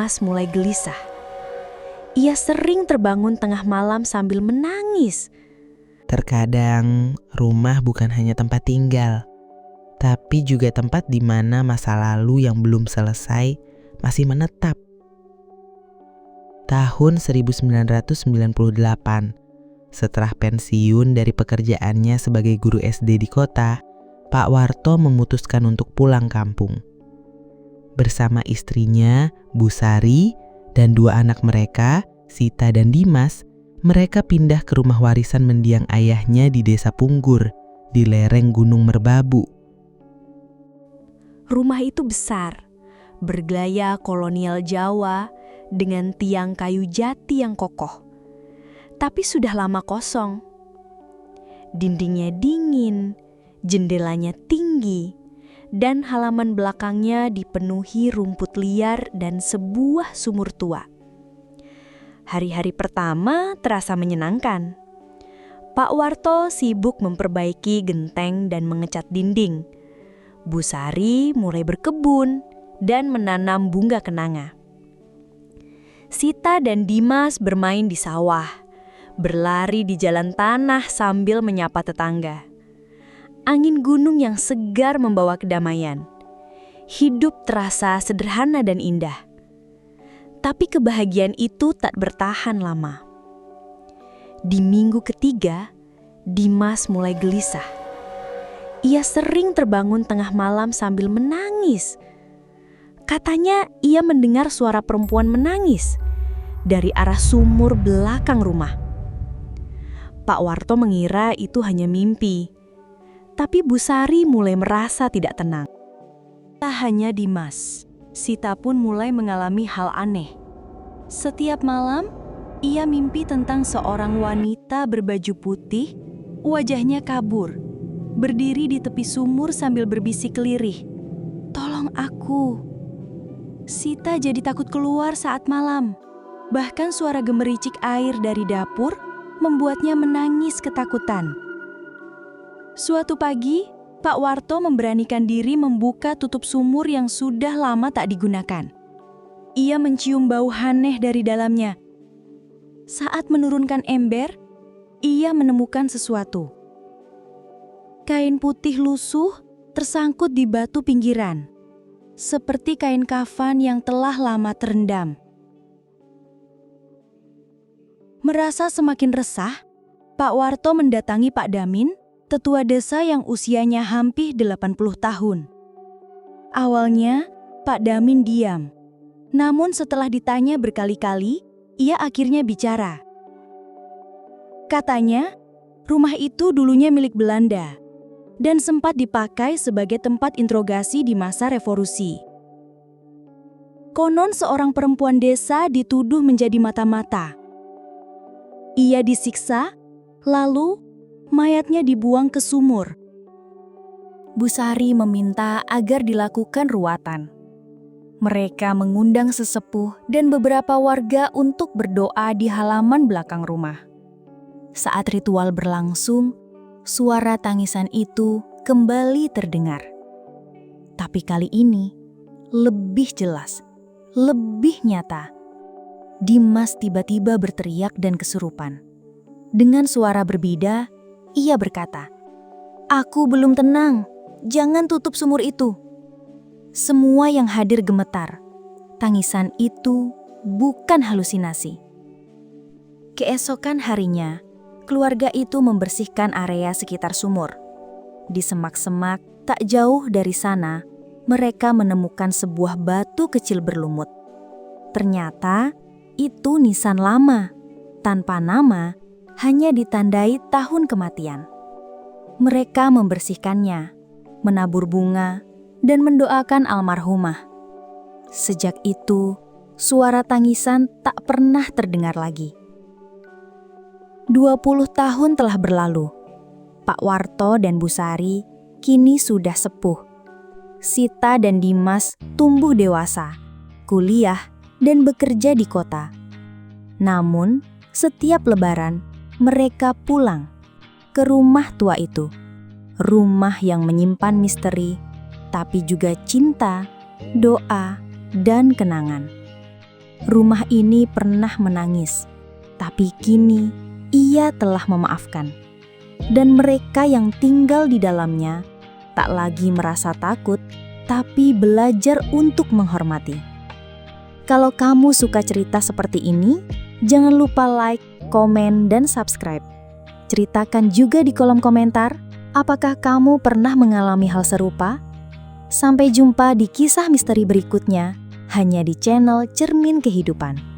Dimas mulai gelisah. Ia sering terbangun tengah malam sambil menangis. Terkadang rumah bukan hanya tempat tinggal, tapi juga tempat di mana masa lalu yang belum selesai masih menetap. Tahun 1998, setelah pensiun dari pekerjaannya sebagai guru SD di kota, Pak Warto memutuskan untuk pulang kampung. Bersama istrinya, Bu Sari, dan dua anak mereka, Sita dan Dimas, mereka pindah ke rumah warisan mendiang ayahnya di Desa Punggur, di lereng Gunung Merbabu. Rumah itu besar, bergaya kolonial Jawa dengan tiang kayu jati yang kokoh. Tapi sudah lama kosong. Dindingnya dingin, jendelanya tinggi, dan halaman belakangnya dipenuhi rumput liar dan sebuah sumur tua. Hari-hari pertama terasa menyenangkan. Pak Warto sibuk memperbaiki genteng dan mengecat dinding. Bu Sari mulai berkebun dan menanam bunga kenanga. Sita dan Dimas bermain di sawah, berlari di jalan tanah sambil menyapa tetangga. Angin gunung yang segar membawa kedamaian. Hidup terasa sederhana dan indah. Tapi kebahagiaan itu tak bertahan lama. Di minggu ketiga, Dimas mulai gelisah. Ia sering terbangun tengah malam sambil menangis. Katanya ia mendengar suara perempuan menangis dari arah sumur belakang rumah. Pak Warto mengira itu hanya mimpi. Tapi Bu Sari mulai merasa tidak tenang. Tak hanya Dimas, Sita pun mulai mengalami hal aneh. Setiap malam, ia mimpi tentang seorang wanita berbaju putih, wajahnya kabur, berdiri di tepi sumur sambil berbisik lirih, "Tolong aku." Sita jadi takut keluar saat malam. Bahkan suara gemericik air dari dapur membuatnya menangis ketakutan. Suatu pagi, Pak Warto memberanikan diri membuka tutup sumur yang sudah lama tak digunakan. Ia mencium bau aneh dari dalamnya. Saat menurunkan ember, ia menemukan sesuatu. Kain putih lusuh tersangkut di batu pinggiran, seperti kain kafan yang telah lama terendam. Merasa semakin resah, Pak Warto mendatangi Pak Damin, tetua desa yang usianya hampir 80 tahun. Awalnya, Pak Damin diam. Namun setelah ditanya berkali-kali, ia akhirnya bicara. Katanya, rumah itu dulunya milik Belanda dan sempat dipakai sebagai tempat interogasi di masa revolusi. Konon seorang perempuan desa dituduh menjadi mata-mata. Ia disiksa, lalu mayatnya dibuang ke sumur. Bu Sari meminta agar dilakukan ruatan. Mereka mengundang sesepuh dan beberapa warga untuk berdoa di halaman belakang rumah. Saat ritual berlangsung, suara tangisan itu kembali terdengar. Tapi kali ini lebih jelas, lebih nyata. Dimas tiba-tiba berteriak dan kesurupan. Dengan suara berbeda, ia berkata, "Aku belum tenang, jangan tutup sumur itu." Semua yang hadir gemetar. Tangisan itu bukan halusinasi. Keesokan harinya, keluarga itu membersihkan area sekitar sumur. Di semak-semak tak jauh dari sana, mereka menemukan sebuah batu kecil berlumut. Ternyata itu nisan lama, tanpa nama, hanya ditandai tahun kematian. Mereka membersihkannya, menabur bunga, dan mendoakan almarhumah. Sejak itu, suara tangisan tak pernah terdengar lagi. 20 tahun telah berlalu. Pak Warto dan Bu Sari kini sudah sepuh. Sita dan Dimas tumbuh dewasa, kuliah, dan bekerja di kota. Namun, setiap lebaran, mereka pulang ke rumah tua itu. Rumah yang menyimpan misteri, tapi juga cinta, doa, dan kenangan. Rumah ini pernah menangis, tapi kini ia telah memaafkan. Dan mereka yang tinggal di dalamnya tak lagi merasa takut, tapi belajar untuk menghormati. Kalau kamu suka cerita seperti ini, jangan lupa like, komen, dan subscribe. Ceritakan juga di kolom komentar, apakah kamu pernah mengalami hal serupa? Sampai jumpa di kisah misteri berikutnya, hanya di channel Cermin Kehidupan.